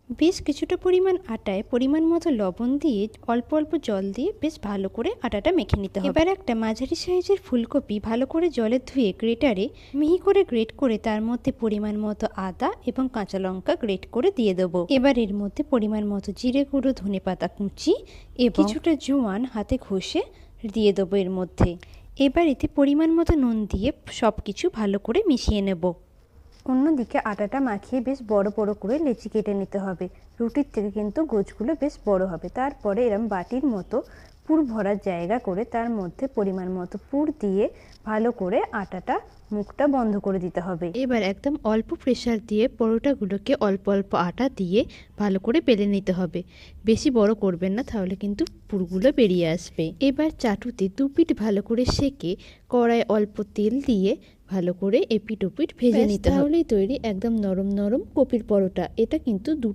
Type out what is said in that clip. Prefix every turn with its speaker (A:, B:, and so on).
A: বেশ কিছুটা পরিমাণ আটায় পরিমাণ মতো লবণ দিয়ে অল্প অল্প জল দিয়ে বেশ ভালো করে আটাটা মেখে নিতে হবে। এবার একটা মাঝারি সাইজের ফুলকপি ভালো করে জলে ধুয়ে গ্রেটারে মিহি করে গ্রেট করে তার মধ্যে পরিমাণ মতো আদা এবং কাঁচা লঙ্কা গ্রেট করে দিয়ে দেবো। এবার এর মধ্যে পরিমাণ মতো জিরে গুঁড়ো, ধনেপাতা কুচি এবং কিছুটা জোয়ান হাতে ঘষে দিয়ে দেবো এর মধ্যে। এবার এতে পরিমাণ মতো নুন দিয়ে সব কিছু ভালো করে মিশিয়ে নেব। অন্যদিকে আটাটা মাখিয়ে বেশ বড় বড় করে লেচি কেটে নিতে হবে। রুটির থেকে কিন্তু গোছগুলো বেশ বড় হবে। তারপরে এরম বাটির মতো পুর ভরার জায়গা করে তার মধ্যে পরিমাণ মতো পুর দিয়ে ভালো করে আটাটা মুখটা বন্ধ করে দিতে হবে। এবার একদম অল্প প্রেসার দিয়ে পরোটাগুলোকে অল্প অল্প আটা দিয়ে ভালো করে বেলে নিতে হবে। বেশি বড় করবেন না, তাহলে কিন্তু পুরগুলো বেরিয়ে আসবে। এবার চাটুতে দুপিঠ ভালো করে সেঁকে কড়ায় অল্প তেল দিয়ে ভালো করে এপিট ওপিট ভেজে নিতে হবে। তাহলেই তৈরি একদম নরম নরম কপির পরোটা। এটা কিন্তু